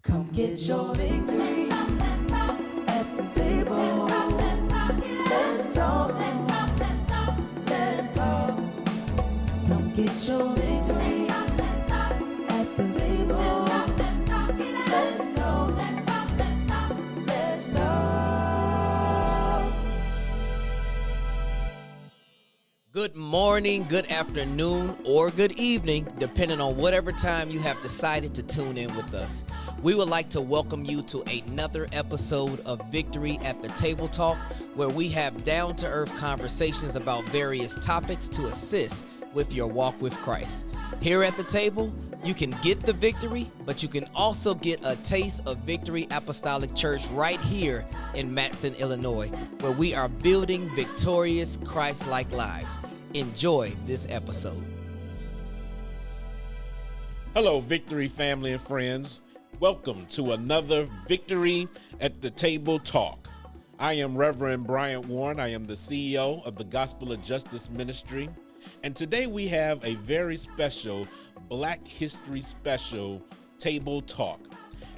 Come get your victory at the table. Let's talk. Let's talk. Come get your victory at the table. Let's talk. Let's talk. Good morning, good afternoon, or good evening, depending on whatever time you have decided to tune in with us. We would like to welcome you to another episode of Victory at the Table Talk, where we have down-to-earth conversations about various topics to assist with your walk with Christ. Here at the table, you can get the victory, but you can also get a taste of Victory Apostolic Church right here in Matson, Illinois, where we are building victorious Christ-like lives. Enjoy this episode. Hello, Victory family and friends. Welcome to another Victory at the Table Talk. I am Reverend Bryant Warren. I am the CEO of the Gospel of Justice Ministry. And today we have a very special Black History Special Table Talk.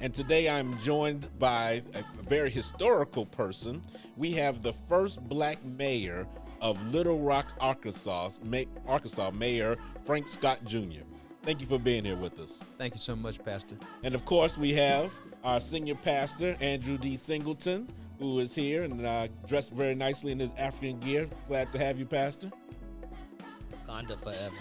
And today I'm joined by a very historical person. We have the first Black mayor of Little Rock, Arkansas, Mayor Frank Scott Jr. Thank you for being here with us. Thank you so much, Pastor. And of course, we have our senior pastor, Andrew D. Singleton, who is here and dressed very nicely in his African gear. Glad to have you, Pastor. Wakanda forever.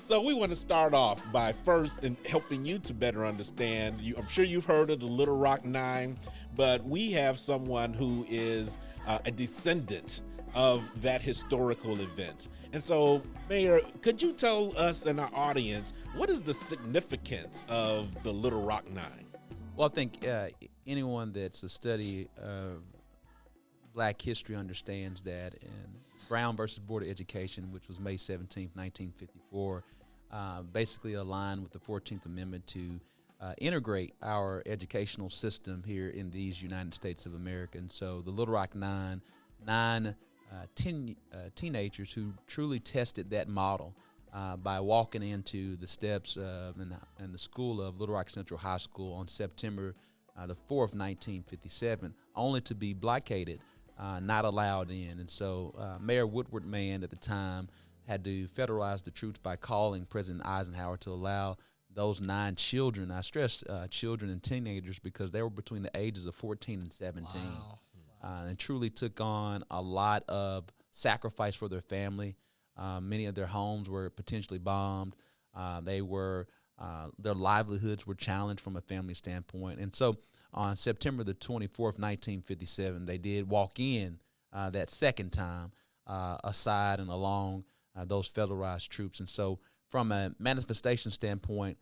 So we want to start off by first in helping you to better understand. I'm sure you've heard of the Little Rock Nine, but we have someone who is a descendant of that historical event. And so, Mayor, could you tell us and our audience, what is the significance of the Little Rock Nine? Well, I think anyone that's a study of Black history understands that in Brown versus Board of Education, which was May 17th, 1954, basically aligned with the 14th Amendment to integrate our educational system here in these United States of America. And so the Little Rock Nine teenagers who truly tested that model by walking into the steps in the school of Little Rock Central High School on September the 4th, 1957, only to be blockaded, not allowed in. And so Mayor Woodward Mann at the time had to federalize the troops by calling President Eisenhower to allow those 9 children, I stress children and teenagers, because they were between the ages of 14 and 17. Wow. And truly took on a lot of sacrifice for their family. Many of their homes were potentially bombed. Their livelihoods were challenged from a family standpoint. And so on September the 24th, 1957, they did walk in that second time aside and along those federalized troops. And so from a manifestation standpoint,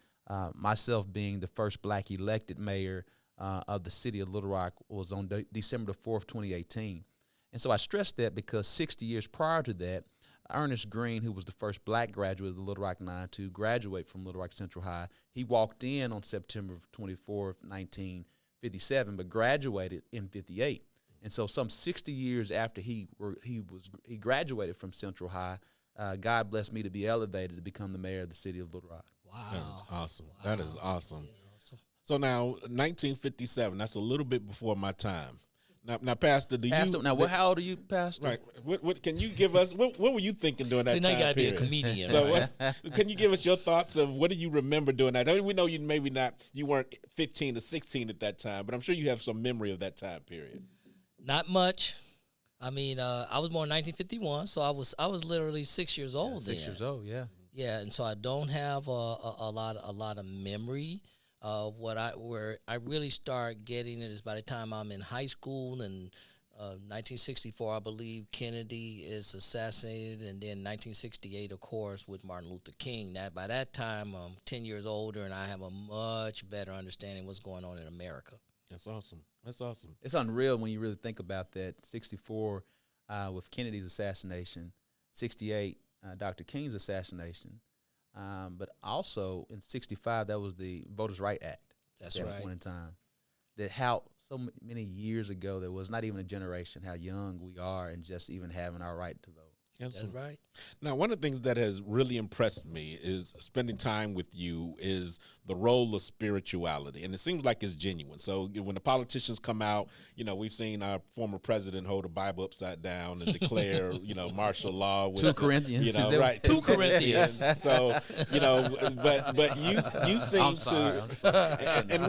myself being the first Black elected mayor of the city of Little Rock was on December the 4th, 2018. And so I stress that because 60 years prior to that, Ernest Green, who was the first Black graduate of the Little Rock Nine to graduate from Little Rock Central High, he walked in on September 24th, 1957, but graduated in 58. And so some 60 years after he graduated from Central High, God blessed me to be elevated to become the mayor of the city of Little Rock. Wow. That is awesome. Wow. That is awesome. So now, 1957, that's a little bit before my time. Now, Pastor, how old are you, Pastor? Right. What can you give us? What were you thinking during that time? So now you got to be a period? comedian. So, can you give us your thoughts of what do you remember doing that? I mean, we know you weren't 15 or 16 at that time, but I'm sure you have some memory of that time period. Not much. I mean, I was born in 1951, so I was literally 6 years old then. 6 years old, yeah. Yeah, and so I don't have a lot of memory. Where I really start getting it is by the time I'm in high school. And 1964, I believe Kennedy is assassinated, and then 1968, of course, with Martin Luther King. By that time, I'm 10 years older, and I have a much better understanding of what's going on in America. That's awesome. That's awesome. It's unreal when you really think about that. 64 with Kennedy's assassination, 68 Dr. King's assassination, but also in 65 that was the Voters' Right Act. That's at right. That point in time. That how so many years ago there was not even a generation how young we are and just even having our right to vote. That's right. Now, one of the things that has really impressed me is spending time with you is the role of spirituality. And it seems like it's genuine. So when the politicians come out, we've seen our former president hold a Bible upside down and declare, martial law. With 2 Corinthians. Right. 2 Corinthians. So, but you seem I'm sorry. and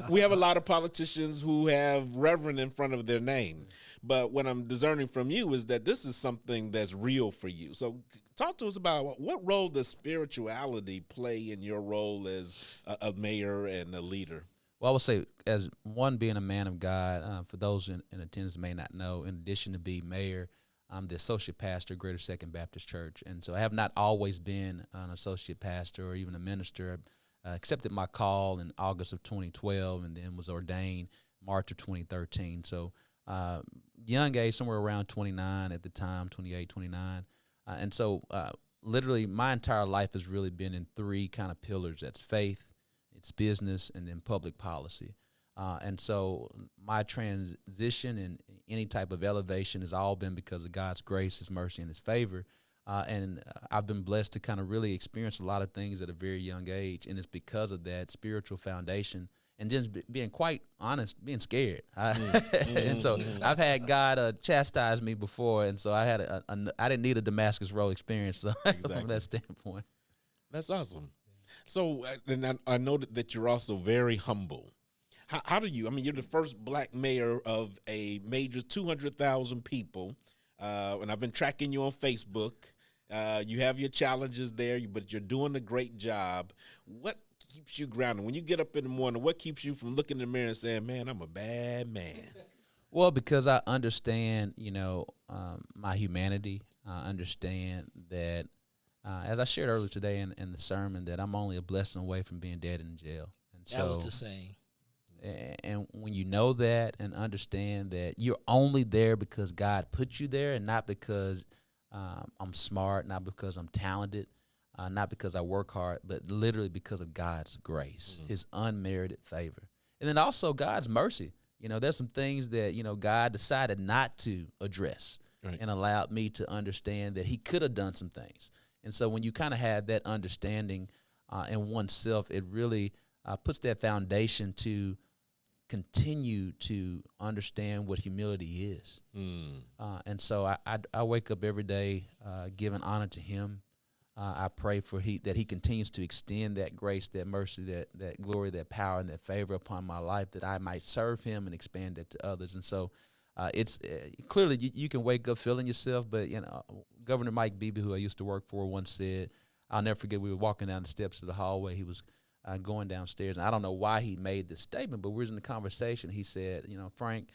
we have a lot of politicians who have reverend in front of their name. But what I'm discerning from you is that this is something that's real for you. So talk to us about what role does spirituality play in your role as a mayor and a leader? Well, I would say, as one, being a man of God, for those in attendance may not know, in addition to being mayor, I'm the associate pastor of Greater Second Baptist Church. And so I have not always been an associate pastor or even a minister. I accepted my call in August of 2012 and then was ordained March of 2013. So young age, somewhere around 29 at the time, 28, 29. And so literally my entire life has really been in 3 kind of pillars. That's faith, it's business, and then public policy. And so my transition and any type of elevation has all been because of God's grace, His mercy, and His favor. And I've been blessed to kind of really experience a lot of things at a very young age. And it's because of that spiritual foundation and just being quite honest, being scared. And so I've had God chastise me before. And so I had I didn't need a Damascus Road experience so from that standpoint. That's awesome. So and I know that you're also very humble. How do you, you're the first black mayor of a major 200,000 people, and I've been tracking you on Facebook. You have your challenges there, but you're doing a great job. What keeps you grounded? When you get up in the morning, what keeps you from looking in the mirror and saying, man, I'm a bad man? Well, because I understand, my humanity. I understand that, as I shared earlier today in the sermon, that I'm only a blessing away from being dead in jail. And That was the saying. And when you know that and understand that you're only there because God put you there and not because I'm smart, not because I'm talented, not because I work hard, but literally because of God's grace, His unmerited favor. And then also God's mercy. There's some things that, God decided not to address and allowed me to understand that He could have done some things. And so when you kind of have that understanding in oneself, it really puts that foundation to continue to understand what humility is. And so I wake up every day giving honor to Him. I pray for that He continues to extend that grace, that mercy, that glory, that power, and that favor upon my life, that I might serve Him and expand that to others. And so it's clearly you can wake up feeling yourself, but Governor Mike Beebe, who I used to work for, once said, I'll never forget, we were walking down the steps of the hallway. He was going downstairs, and I don't know why he made this statement, but we was in the conversation. He said, Frank,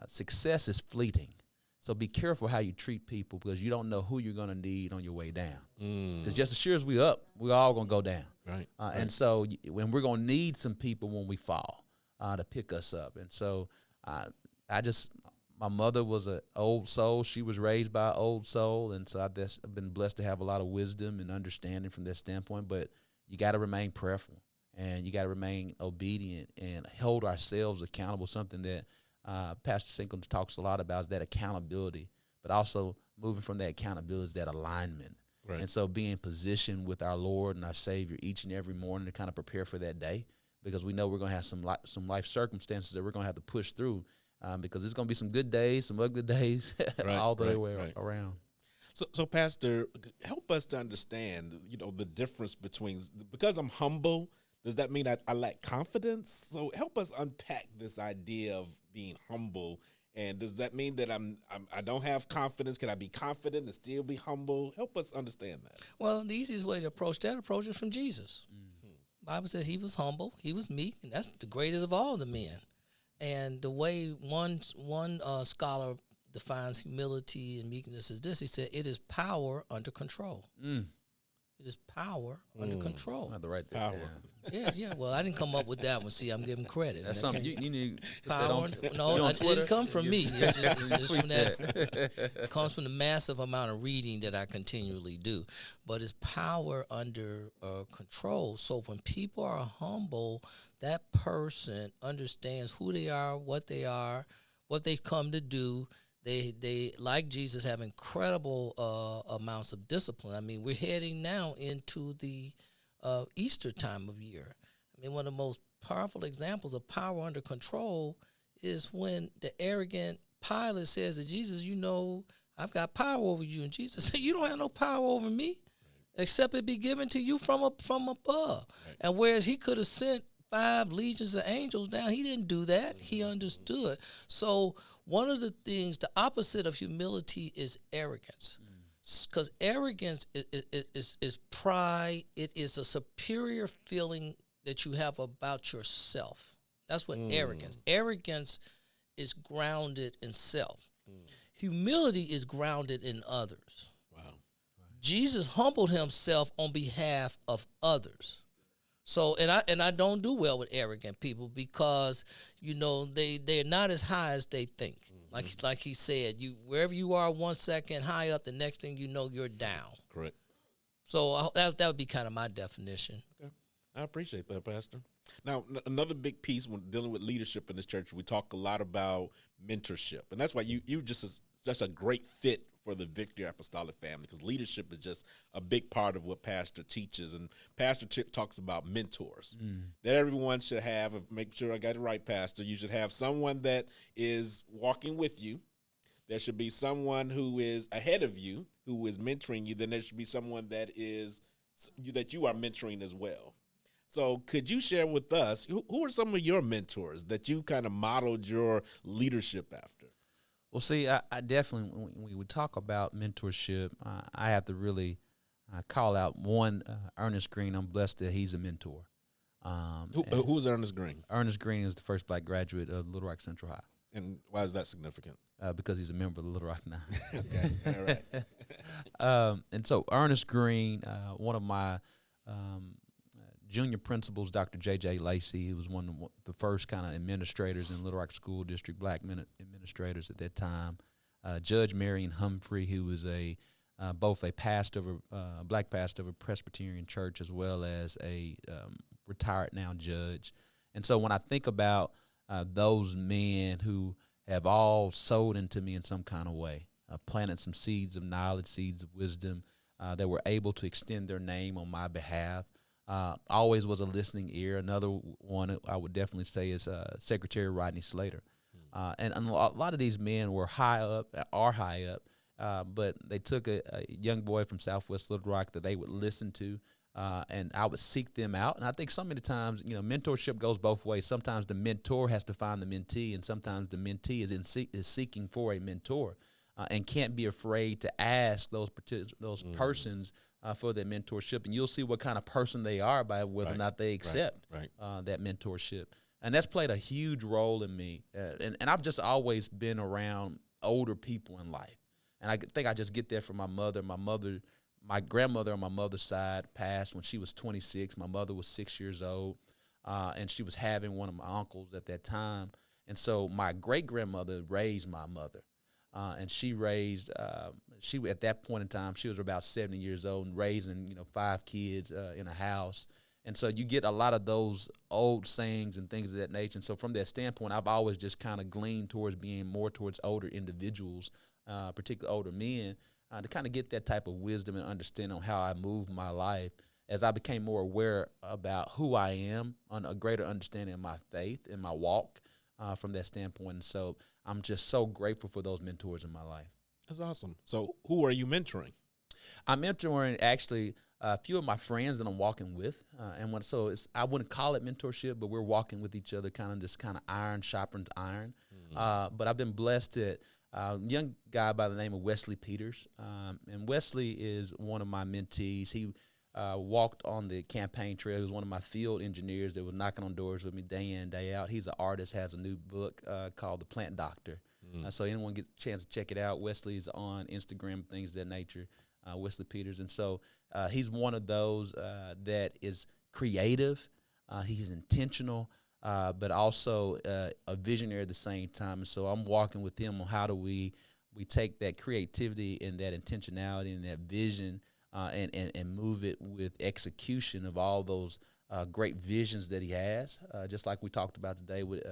success is fleeting. So be careful how you treat people because you don't know who you're going to need on your way down. Because just as sure as we're up, we're all going to go down. Right. And so when we're going to need some people when we fall to pick us up. And so my mother was an old soul. She was raised by an old soul. And so I've been blessed to have a lot of wisdom and understanding from that standpoint. But you got to remain prayerful and you got to remain obedient and hold ourselves accountable. Something that Pastor Singleton talks a lot about is that accountability, but also moving from that accountability is that alignment. Right. And so being positioned with our Lord and our Savior each and every morning to kind of prepare for that day, because we know we're going to have some life circumstances that we're going to have to push through because there's going to be some good days, some ugly days, all the way around. So Pastor, help us to understand, the difference between, because I'm humble, does that mean I lack confidence? So help us unpack this idea of being humble. And does that mean that I don't have confidence? Can I be confident and still be humble? Help us understand that. Well, the easiest way to approach is from Jesus. The Bible says He was humble, He was meek, and that's the greatest of all the men. And the way one scholar defines humility and meekness is this. He said, it is power under control. It is power under control. I have to write that Power. down. Yeah. Well, I didn't come up with that one. See, I'm giving credit. That's something you need. Power. No, it didn't come from me. It's from that. It comes from the massive amount of reading that I continually do. But it's power under control. So when people are humble, that person understands who they are, what they've come to do. they like Jesus have incredible amounts of discipline. I mean, we're heading now into the Easter time of year. I mean, one of the most powerful examples of power under control is when the arrogant Pilate says to Jesus, you know, I've got power over you. And Jesus said, you don't have no power over me except it be given to you from above. Right. And whereas he could have sent 5 legions of angels down, he didn't do that. He understood. So one of the things, the opposite of humility is arrogance. Because arrogance is pride. It is a superior feeling that you have about yourself. That's what arrogance is grounded in self. Humility is grounded in others. Wow. Jesus humbled himself on behalf of others. So, and I don't do well with arrogant people because, you know, they're not as high as they think. Like he said, wherever you are 1 second high up, the next thing you know, you're down. Correct. So that would be kind of my definition. Okay. I appreciate that, Pastor. Now, another big piece when dealing with leadership in this church, we talk a lot about mentorship. And that's why you just a great fit for the Victory Apostolic family, because leadership is just a big part of what Pastor teaches. And Pastor talks about mentors that everyone should have. Make sure I got it right, Pastor. You should have someone that is walking with you. There should be someone who is ahead of you, who is mentoring you. Then there should be someone that you are mentoring as well. So could you share with us, who are some of your mentors that you kind of modeled your leadership after? Well, see, I definitely, when we talk about mentorship, I have to really call out one, Ernest Green. I'm blessed that he's a mentor. Who's Ernest Green? Ernest Green is the first black graduate of Little Rock Central High. And why is that significant? Because he's a member of the Little Rock now. Okay, all right. And so Ernest Green, one of my junior principals, Dr. J.J. Lacey, who was one of the first kind of administrators in Little Rock School District, black administrators at that time. Judge Marion Humphrey, who was both a pastor of a black pastor of a Presbyterian church as well as a retired now judge. And so when I think about those men who have all sowed into me in some kind of way, planted some seeds of knowledge, seeds of wisdom, that were able to extend their name on my behalf. Always was a listening ear. Another one I would definitely say is Secretary Rodney Slater. And a lot of these men were high up, but they took a young boy from Southwest Little Rock that they would listen to, and I would seek them out. And I think so many times, mentorship goes both ways. Sometimes the mentor has to find the mentee, and sometimes the mentee is seeking for a mentor, and can't be afraid to ask those persons for their mentorship, and you'll see what kind of person they are by whether or not they accept that mentorship. And that's played a huge role in me. And I've just always been around older people in life. And I think I just get that from my mother. My grandmother on my mother's side passed when she was 26. My mother was 6 years old, and she was having one of my uncles at that time. And so my great-grandmother raised my mother. And she raised, at that point in time, she was about 70 years old and raising, 5 kids in a house. And so you get a lot of those old sayings and things of that nature. And so from that standpoint, I've always just kind of gleaned towards being more towards older individuals, particularly older men, to kind of get that type of wisdom and understanding on how I move my life as I became more aware about who I am, on a greater understanding of my faith and my walk from that standpoint. And so I'm just so grateful for those mentors in my life. That's awesome. So who are you mentoring? I'm mentoring actually a few of my friends that I'm walking with. I wouldn't call it mentorship, but we're walking with each other, kind of this kind of iron sharpens iron. But I've been blessed that a young guy by the name of Wesley Peters. And Wesley is one of my mentees. He walked on the campaign trail. He was one of my field engineers that was knocking on doors with me day in, day out. He's an artist, has a new book called The Plant Doctor. So anyone get a chance to check it out, Wesley's on Instagram, things of that nature, Wesley Peters. And so he's one of those that is creative. He's intentional, but also a visionary at the same time. And so I'm walking with him on how do we take that creativity and that intentionality and that vision and move it with execution of all those great visions that he has, just like we talked about today with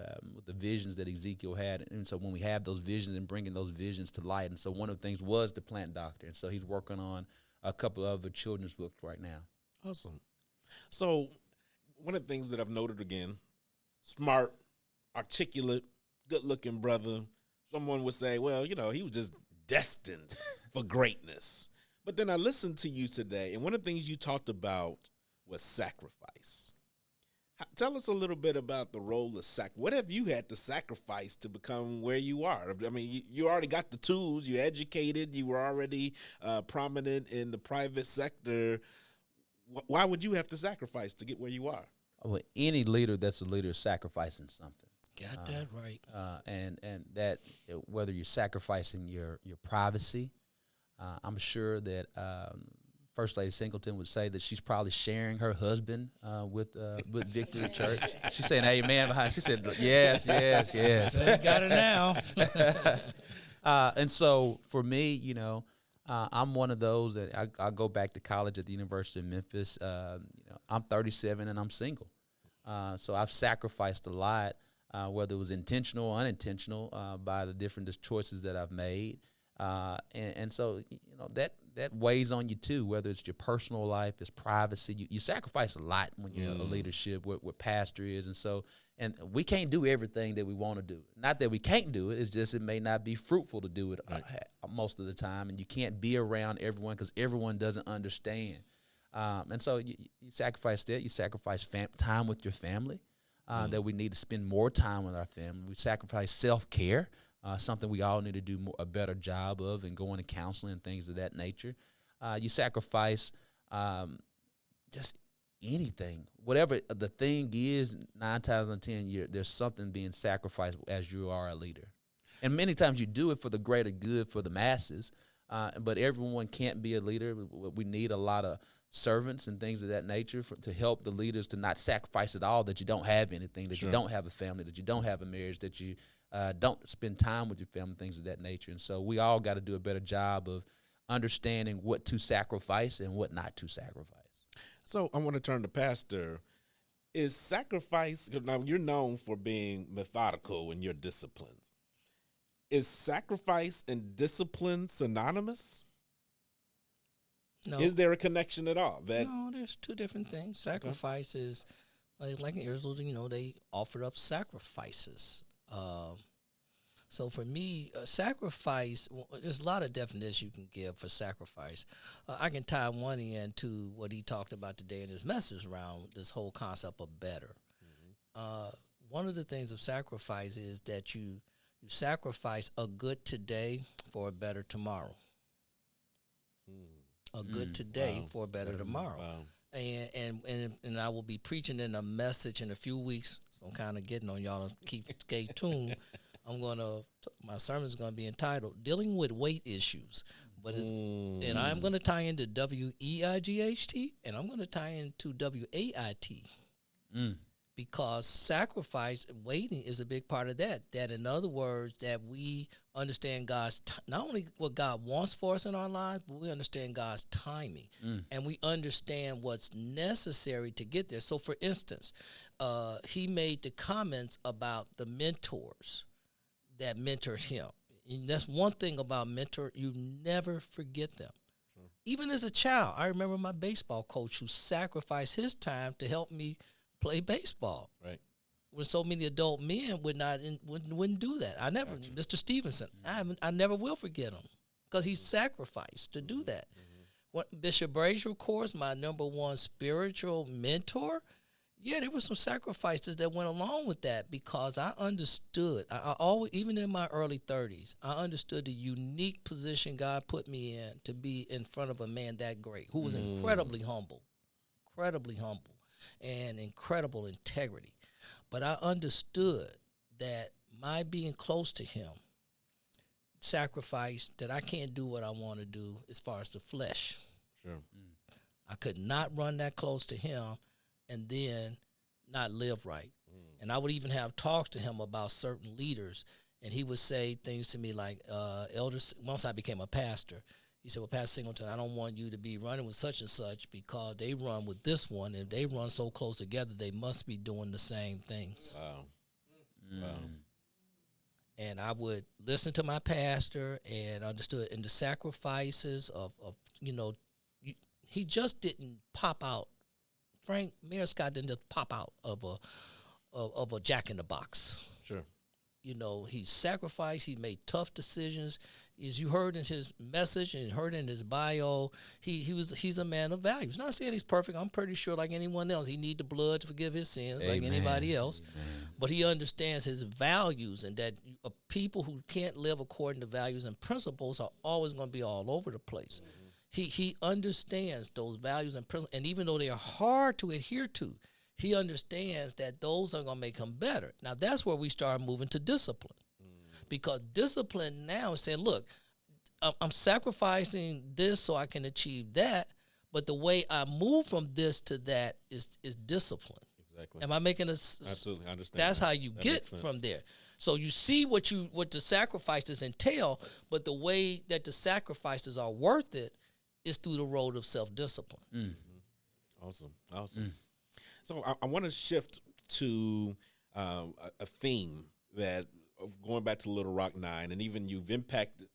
the visions that Ezekiel had. And so when we have those visions and bringing those visions to light, and so one of the things was the plant doctor, and so he's working on a couple of other children's books right now. Awesome. So one of the things that I've noted again, smart, articulate, good-looking brother. Someone would say, well, you know, he was just destined for greatness. But then I listened to you today, and one of the things you talked about was sacrifice. Tell us a little bit about the role of what have you had to sacrifice to become where you are? I mean, you already got the tools, you're educated, you were already prominent in the private sector. Why would you have to sacrifice to get where you are? Well, any leader that's a leader is sacrificing something. Got that right. And that whether you're sacrificing your privacy, I'm sure that First Lady Singleton would say that she's probably sharing her husband with Victory Church. She's saying amen behind. She said, yes. Got it now. And so for me, you know, I'm one of those that I go back to college at the University of Memphis. You know, I'm 37 and I'm single. So I've sacrificed a lot, whether it was intentional or unintentional, by the different choices that I've made. And so, you know, that weighs on you too, whether it's your personal life, it's privacy. You sacrifice a lot when you're in a leadership, what pastor is. And so, and we can't do everything that we want to do. Not that we can't do it, it's just it may not be fruitful to do it most of the time. And you can't be around everyone because everyone doesn't understand. And so you sacrifice that. You sacrifice time with your family, that we need to spend more time with our family. We sacrifice self-care. Something we all need to do a better job of, and going to counseling and things of that nature. You sacrifice just anything. Whatever the thing is, 9 times out of 10, there's something being sacrificed as you are a leader. And many times you do it for the greater good for the masses, but everyone can't be a leader. We need a lot of servants and things of that nature to help the leaders to not sacrifice at all, that you don't have anything, that you don't have a family, that you don't have a marriage, that you don't spend time with your family, things of that nature. And so we all got to do a better job of understanding what to sacrifice and what not to sacrifice. So I want to turn to Pastor. Is sacrifice, now you're known for being methodical in your disciplines. Is sacrifice and discipline synonymous? No. Is there a connection at all? No, there's two different things. Sacrifice is, like in Israel, you know, they offered up sacrifices. So for me, sacrifice, there's a lot of definitions you can give for sacrifice. I can tie one in to what he talked about today in his message around this whole concept of better. One of the things of sacrifice is that you sacrifice a good today for a better tomorrow. A good today for a better tomorrow. Wow. And I will be preaching in a message in a few weeks, so I'm kind of getting on y'all to stay tuned. My sermon is going to be entitled "Dealing with Weight Issues," and I'm going to tie into WEIGHT, and I'm going to tie into WAIT, because sacrifice, waiting, is a big part of that. That, in other words, that we understand God's not only what God wants for us in our lives, but we understand God's timing, and we understand what's necessary to get there. So, for instance, he made the comments about the mentors that mentored him. And that's one thing about mentor, you never forget them. Even as a child, I remember my baseball coach who sacrificed his time to help me play baseball. Right. When so many adult men wouldn't do that. I never, Mr. Stevenson, I never will forget him, because he sacrificed to do that. What Bishop Brazier, of course, my number one spiritual mentor, there were some sacrifices that went along with that, because I understood. I always, even in my early 30s, I understood the unique position God put me in to be in front of a man that great, who was incredibly humble, and incredible integrity. But I understood that my being close to him sacrificed that I can't do what I want to do as far as the flesh. Sure. I could not run that close to him and then not live right. And I would even have talks to him about certain leaders, and he would say things to me like, elders, once I became a pastor, He said, well, Pastor Singleton, I don't want you to be running with such and such because they run with this one. If they run so close together, they must be doing the same things. Wow. Mm. Wow. And I would listen to my pastor and understood in the sacrifices of he just didn't pop out. Frank Mayor Scott didn't just pop out of a Jack in the Box. Sure. You know, he sacrificed. He made tough decisions. As you heard in his message and heard in his bio, he's a man of values. Not saying he's perfect. I'm pretty sure, like anyone else, he need the blood to forgive his sins, like anybody else. Amen. But he understands his values, and that people who can't live according to values and principles are always going to be all over the place. He understands those values and principles, and even though they are hard to adhere to, he understands that those are going to make him better. Now, that's where we start moving to discipline. Because discipline now is saying, look, I'm sacrificing this so I can achieve that, but the way I move from this to that is discipline. Exactly. Am I making a Absolutely, I understand. That's that. how you That get makes sense. from there. So you see what the sacrifices entail, but the way that the sacrifices are worth it is through the road of self-discipline. Awesome. So I want to shift to a theme that going back to Little Rock 9, and even you've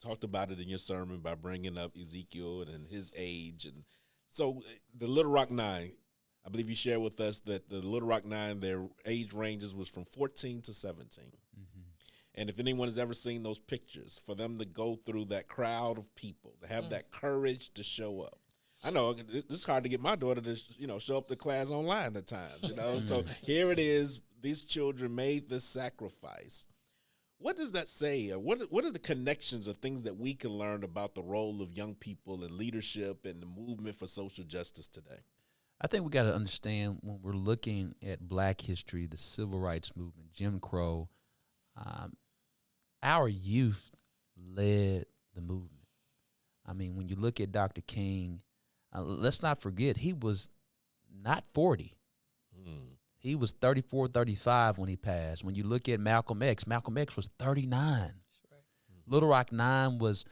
talked about it in your sermon by bringing up Ezekiel and his age. And so the Little Rock 9, I believe you shared with us that the Little Rock 9, their age ranges was from 14 to 17. And if anyone has ever seen those pictures, for them to go through that crowd of people, to have that courage to show up. I know it's hard to get my daughter to, show up to class online at times, So here it is. These children made this sacrifice. What does that say? What are the connections or things that we can learn about the role of young people in leadership and the movement for social justice today? I think we got to understand when we're looking at Black history, the civil rights movement, Jim Crow, our youth led the movement. I mean, when you look at Dr. King, let's not forget, he was not 40. He was 34, 35 when he passed. When you look at Malcolm X was 39. That's right. Little Rock 9 was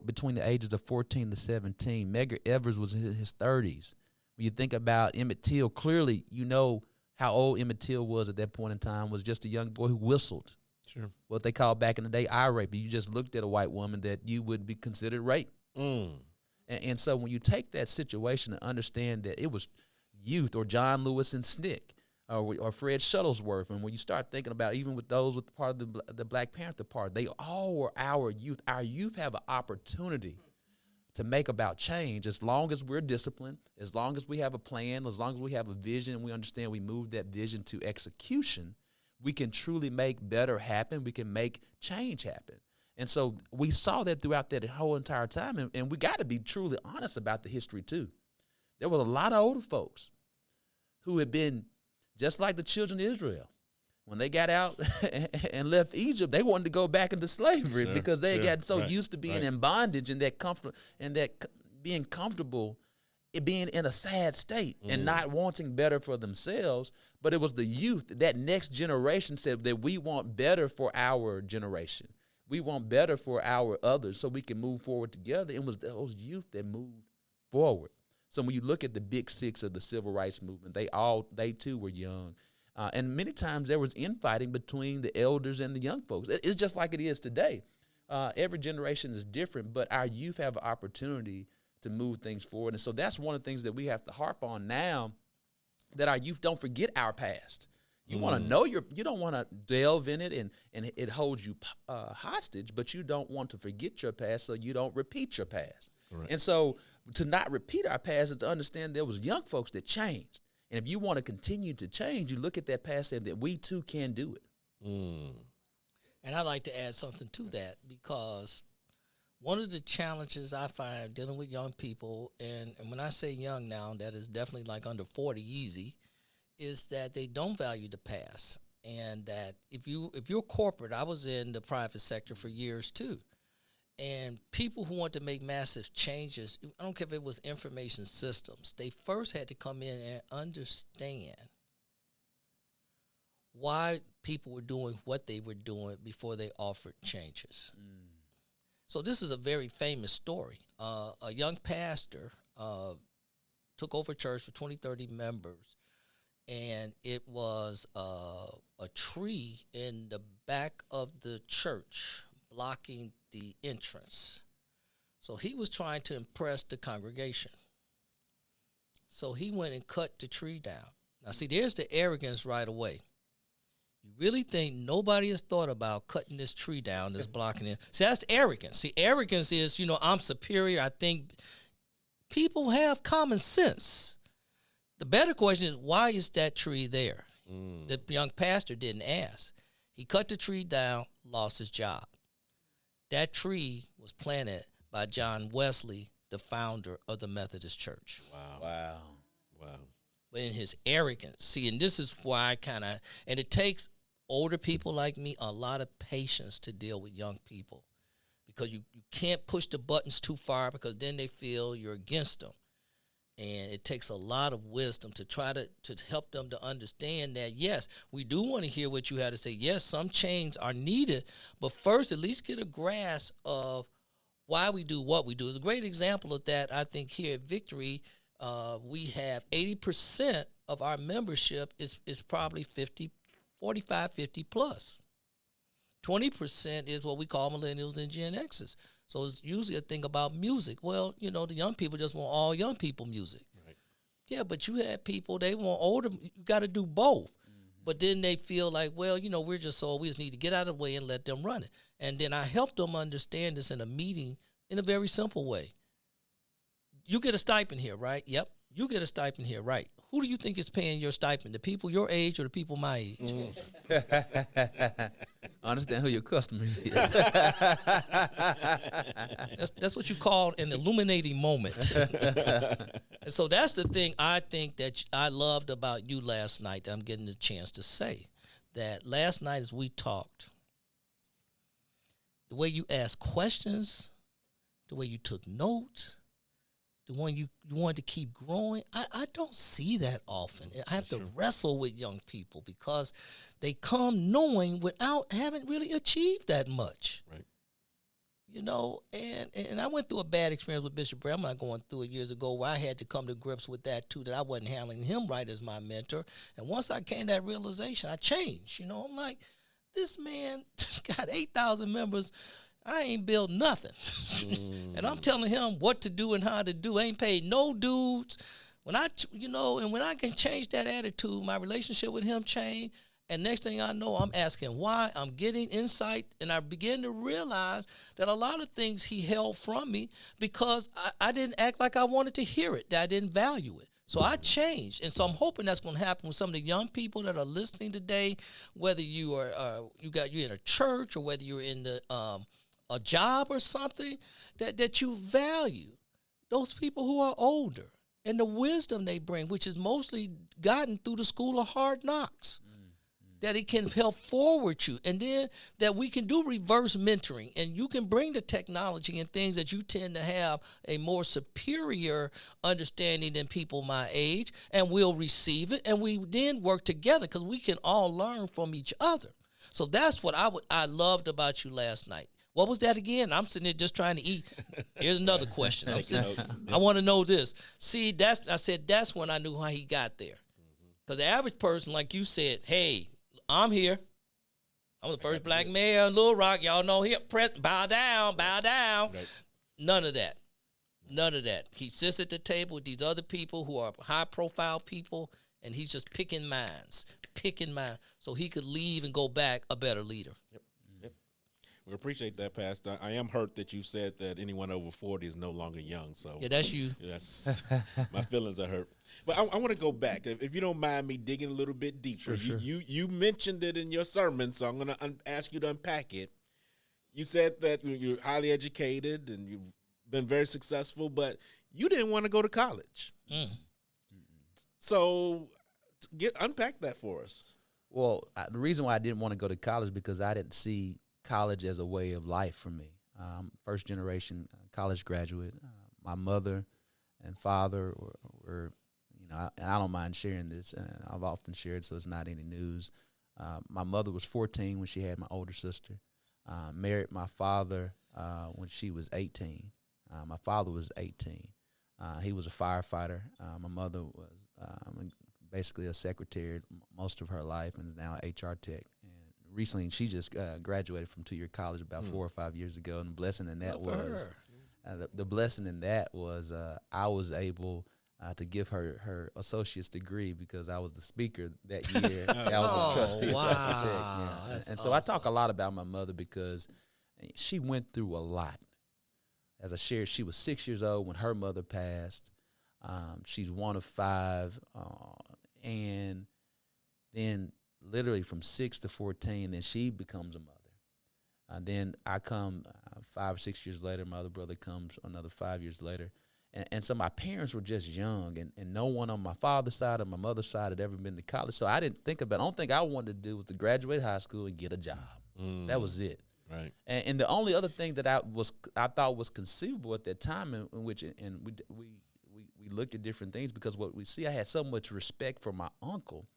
between the ages of 14 to 17. Medgar Evers was in his 30s. When you think about Emmett Till, clearly you know how old Emmett Till was at that point in time, was just a young boy who whistled. Sure. What they called back in the day eye rape. You just looked at a white woman that you would be considered rape. And so when you take that situation and understand that it was youth, or John Lewis and Snick, or Fred Shuttlesworth, and when you start thinking about even with those with part of the Black Panther part, they all were our youth. Our youth have an opportunity to make about change as long as we're disciplined, as long as we have a plan, as long as we have a vision, and we understand we move that vision to execution, we can truly make better happen. We can make change happen. And so we saw that throughout that whole entire time, and we got to be truly honest about the history too. There were a lot of older folks who had been just like the children of Israel. When they got out and left Egypt, they wanted to go back into slavery because they had gotten so used to being in bondage and that comfort and that being comfortable, it being in a sad state and not wanting better for themselves. But it was the youth, that next generation said that we want better for our generation. We want better for our others so we can move forward together. It was those youth that moved forward. So when you look at the big six of the civil rights movement, they too were young. And many times there was infighting between the elders and the young folks. It's just like it is today. Every generation is different, but our youth have an opportunity to move things forward. And so that's one of the things that we have to harp on now, that our youth don't forget our past. You want to know you don't want to delve in it and it holds you hostage, but you don't want to forget your past so you don't repeat your past. Right. And so to not repeat our past is to understand there was young folks that changed. And if you want to continue to change, you look at that past and that we too can do it. And I'd like to add something to that, because one of the challenges I find dealing with young people, and when I say young now, that is definitely like under 40 easy, is that they don't value the past. And that if you're corporate, I was in the private sector for years too. And people who want to make massive changes, I don't care if it was information systems, they first had to come in and understand why people were doing what they were doing before they offered changes. So this is a very famous story. A young pastor took over church with 20, 30 members, and it was a tree in the back of the church blocking the entrance. So he was trying to impress the congregation. So he went and cut the tree down. Now, see, there's the arrogance right away. You really think nobody has thought about cutting this tree down that's blocking it? See, that's arrogance. See, arrogance is, I'm superior. I think people have common sense. The better question is, why is that tree there? The young pastor didn't ask. He cut the tree down, lost his job. That tree was planted by John Wesley, the founder of the Methodist Church. Wow. But in his arrogance, see, and this is why and it takes older people like me a lot of patience to deal with young people, because you can't push the buttons too far, because then they feel you're against them. And it takes a lot of wisdom to try to help them to understand that, yes, we do want to hear what you have to say. Yes, some change are needed, but first at least get a grasp of why we do what we do. It's a great example of that, I think, here at Victory. We have 80% of our membership is probably 45, 50 plus. 20% is what we call millennials and Gen X's. So it's usually a thing about music. Well, the young people just want all young people music. Right. Yeah, but you have people, they want older. You got to do both. Mm-hmm. But then they feel like, well, we're just old. We just need to get out of the way and let them run it. And then I help them understand this in a meeting in a very simple way. You get a stipend here, right? Yep. You get a stipend here, right? Who do you think is paying your stipend? The people your age or the people my age? Understand who your customer is. That's what you call an illuminating moment. And so that's the thing I think that I loved about you last night, that I'm getting the chance to say. That last night as we talked, the way you asked questions, the way you took notes, the one you wanted to keep growing, I don't see that often. I have to wrestle with young people because they come knowing without having really achieved that much. Right. And I went through a bad experience with Bishop Bryant. I'm not going through it years ago, where I had to come to grips with that too, that I wasn't handling him right as my mentor. And once I came to that realization, I changed. I'm like, this man got 8,000 members. I ain't built nothing. And I'm telling him what to do and how to do. I ain't paid no dues. When I can change that attitude, my relationship with him changed. And next thing I know, I'm asking why. I'm getting insight. And I begin to realize that a lot of things he held from me because I didn't act like I wanted to hear it, that I didn't value it. So I changed, and so I'm hoping that's going to happen with some of the young people that are listening today. Whether you are you're in a church or whether you're in the a job or something, that you value those people who are older and the wisdom they bring, which is mostly gotten through the school of hard knocks. That it can help forward you, and then that we can do reverse mentoring, and you can bring the technology and things that you tend to have a more superior understanding than people my age, and we'll receive it, and we then work together because we can all learn from each other. So that's what I loved about you last night. What was that again? I'm sitting there just trying to eat. Here's another question. I want to know this. See, I said that's when I knew how he got there, because the average person, like you said, hey, I'm here. I'm the first black mayor in Little Rock. Y'all know here. Bow down, bow down. Right. None of that. None of that. He sits at the table with these other people who are high-profile people, and he's just picking minds, so he could leave and go back a better leader. Yep. We appreciate that, Pastor. I am hurt that you said that anyone over 40 is no longer young. So yeah, that's you. Yes, my feelings are hurt. But I want to go back, if you don't mind me digging a little bit deeper. Sure. You mentioned it in your sermon, so I'm going to ask you to unpack it. You said that you're highly educated and you've been very successful, but you didn't want to go to college. So unpack that for us. Well, the reason why I didn't want to go to college is because I didn't see college as a way of life for me. First generation college graduate. My mother and father were and I don't mind sharing this, and I've often shared, so it's not any news. My mother was 14 when she had my older sister. Married my father when she was 18. My father was 18. He was a firefighter. My mother was basically a secretary most of her life and is now an HR tech. And recently, she just graduated from 2-year college about 4 or 5 years ago. And the blessing in that was the blessing in that was I was able to give her associate's degree because I was the speaker that year. I was a trustee wow. of Tech. Yeah. And so I talk a lot about my mother because she went through a lot. As I shared, she was 6 years old when her mother passed. She's one of 5. And then literally from 6 to 14, then she becomes a mother. Then I come 5 or 6 years later. My other brother comes another 5 years later. And so my parents were just young, and no one on my father's side or my mother's side had ever been to college. So I didn't think about it. The only thing I wanted to do was to graduate high school and get a job. That was it. Right. And the only other thing that I thought was conceivable at that time, in which we looked at different things, because what we see, I had so much respect for my uncle,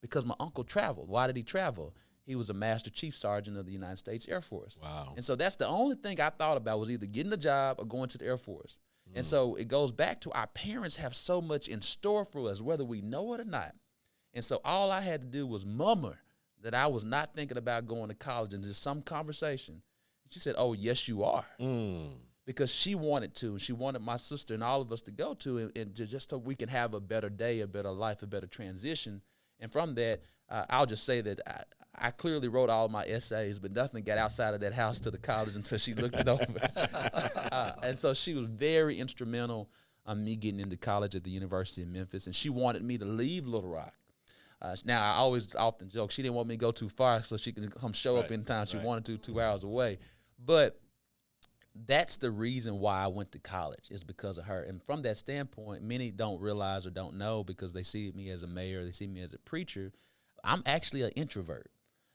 because my uncle traveled. Why did he travel? He was a Master Chief Sergeant of the United States Air Force. Wow. And so that's the only thing I thought about, was either getting a job or going to the Air Force. And so it goes back to, our parents have so much in store for us, whether we know it or not. And so all I had to do was murmur that I was not thinking about going to college, and just some conversation. She said, "Oh, yes, you are." Because she wanted to, and she wanted my sister and all of us to go to, and just so we can have a better day, a better life, a better transition. And from that, I'll just say that I clearly wrote all my essays, but nothing got outside of that house to the college until she looked it over. And so she was very instrumental on me getting into college at the University of Memphis, and she wanted me to leave Little Rock. Now, I always often joke, she didn't want me to go too far so she could come show up anytime she wanted to, 2 hours away. But that's the reason why I went to college, is because of her. And from that standpoint, many don't realize or don't know, because they see me as a mayor, they see me as a preacher. I'm actually an introvert.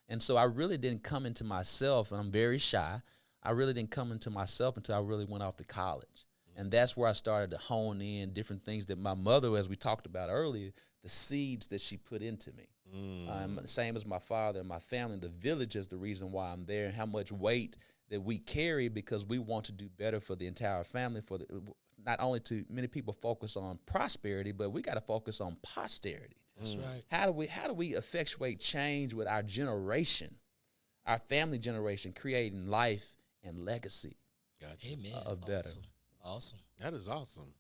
And so I really didn't come into myself, and I'm very shy. I really didn't come into myself until I really went off to college. And that's where I started to hone in different things that my mother, as we talked about earlier, the seeds that she put into me. Same as my father and my family. The village is the reason why I'm there, and how much weight that we carry, because we want to do better for the entire family. Not only to, many people focus on prosperity, but we got to focus on posterity. That's right. How do we effectuate change with our generation, our family generation, creating life and legacy Amen. of better? Awesome. That is awesome.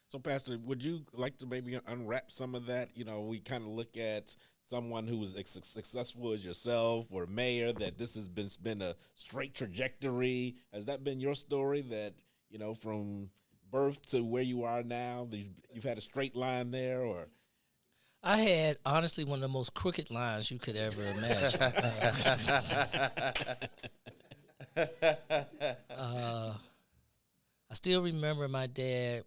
So, Pastor, would you like to maybe unwrap some of that? You know, we kind of look at someone who was successful as yourself, or mayor, that this has been a straight trajectory. Has that been your story, that, you know, from birth to where you are now, you've had a straight line there? Or I had, honestly, one of the most crooked lines you could ever imagine. I still remember my dad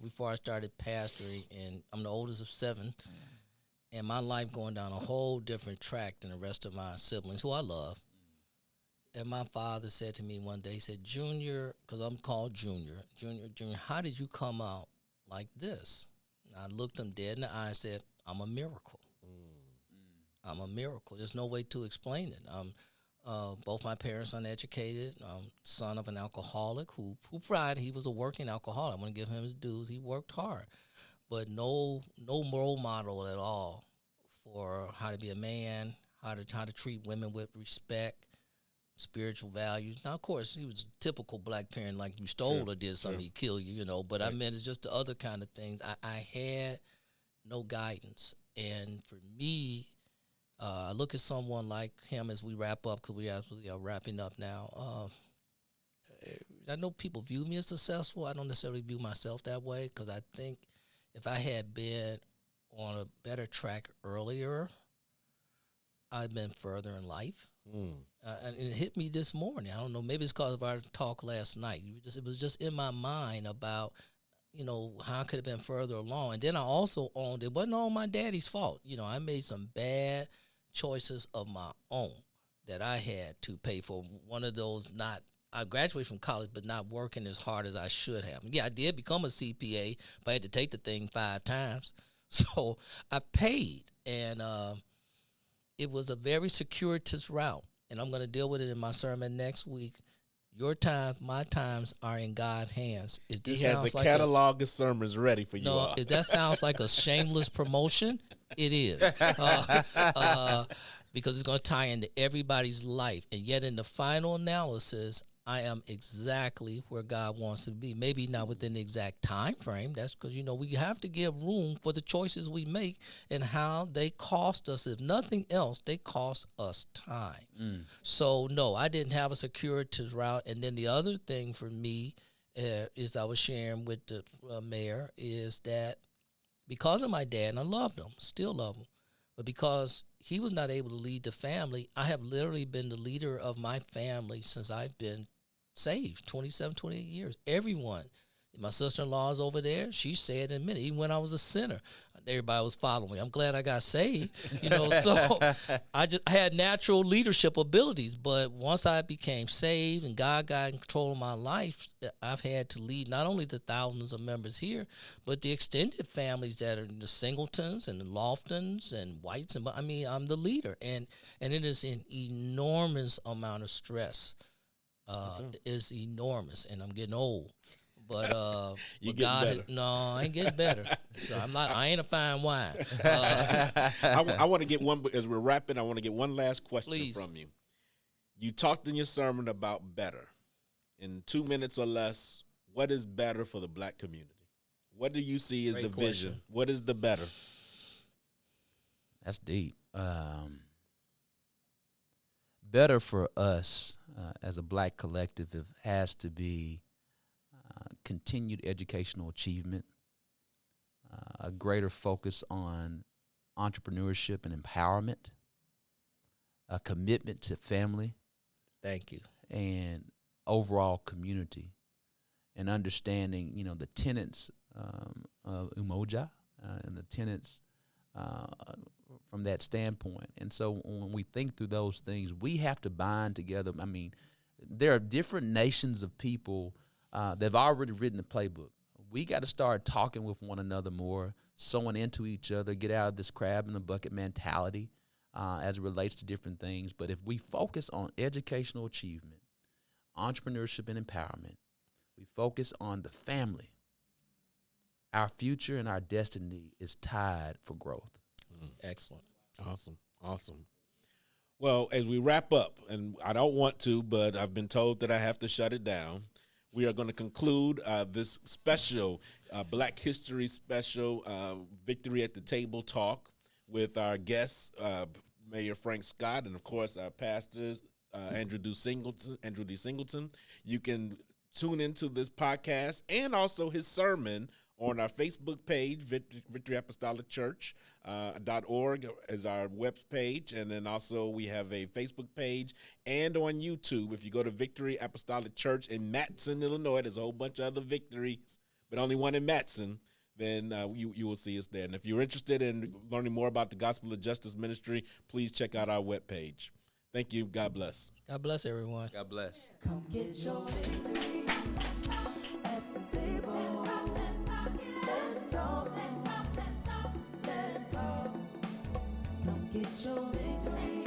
before I started pastoring, and I'm the oldest of 7, and my life going down a whole different track than the rest of my siblings, who I love. And my father said to me one day, he said, "Junior," because I'm called Junior, how did you come out like this? And I looked him dead in the eye and said, "I'm a miracle. I'm a miracle. There's no way to explain it. Both my parents uneducated. Son of an alcoholic who tried. He was a working alcoholic. I'm going to give him his dues. He worked hard, but no role model at all for how to be a man, how to treat women with respect, spiritual values. Now, of course, he was a typical black parent, like you stole or did something, he'd kill you, you know. But I mean, it's just the other kind of things. I had no guidance, and for me, I look at someone like him as we wrap up, because we absolutely are wrapping up now. I know people view me as successful. I don't necessarily view myself that way, because I think if I had been on a better track earlier, I'd been further in life. And it hit me this morning. I don't know, maybe it's because of our talk last night. It was just in my mind about, you know, how I could have been further along. And then I also owned it wasn't all my daddy's fault. You know, I made some bad choices of my own that I had to pay for. One of those, I graduated from college, but not working as hard as I should have. Yeah, I did become a CPA, but I had to take the thing 5 times. So I paid, and it was a very circuitous route. And I'm going to deal with it in my sermon next week. Your time, my times are in God's hands. If He this has sounds a like catalog of sermons ready for you no, all. if that sounds like a shameless promotion, it is. Because it's going to tie into everybody's life. And yet in the final analysis, I am exactly where God wants to be. Maybe not within the exact time frame. That's because, we have to give room for the choices we make and how they cost us. If nothing else, they cost us time. So, no, I didn't have a circuitous route. And then the other thing for me is I was sharing with the mayor is that because of my dad, and I loved him, still love him, but because he was not able to lead the family, I have literally been the leader of my family since I've been saved, 27, 28 years. Everyone. My sister-in-law is over there. She said in a minute, even when I was a sinner, everybody was following me. I'm glad I got saved, so I had natural leadership abilities. But once I became saved and God got in control of my life, I've had to lead not only the thousands of members here, but the extended families that are in the Singletons and the Loftons and Whites. And I'm the leader. And it is an enormous amount of stress. It's enormous, and I'm getting old. But You but getting God, better. no, I ain't getting better. So I ain't a fine wine. I want to get one, as we're wrapping, I want to get one last question Please. from you. You talked in your sermon about better. In 2 minutes or less, what is better for the black community? What do you see as Great the vision? question. What is the better? That's deep. Better for us as a black collective has to be continued educational achievement, a greater focus on entrepreneurship and empowerment, a commitment to family Thank you. and overall community, and understanding, the tenets of Umoja and the tenets from that standpoint. And so when we think through those things, we have to bind together. I mean, there are different nations of people that have already written the playbook. We got to start talking with one another more, sewing into each other, get out of this crab in the bucket mentality as it relates to different things. But if we focus on educational achievement, entrepreneurship and empowerment, we focus on the family, our future and our destiny is tied for growth. Excellent. Awesome. Well, as we wrap up, and I don't want to, but I've been told that I have to shut it down, we are going to conclude this special Black History special Victory at the Table talk with our guests, Mayor Frank Scott, and, of course, our pastors, Andrew D. Singleton. You can tune into this podcast and also his sermon on our Facebook page, Victory Apostolic Church .org is our web page. And then also we have a Facebook page and on YouTube. If you go to Victory Apostolic Church in Matson, Illinois, there's a whole bunch of other victories, but only one in Matson, then you will see us there. And if you're interested in learning more about the Gospel of Justice Ministry, please check out our web page. Thank you. God bless. God bless everyone. God bless. Come get your victory at the table. Let's talk. Let's talk. Come get your victory.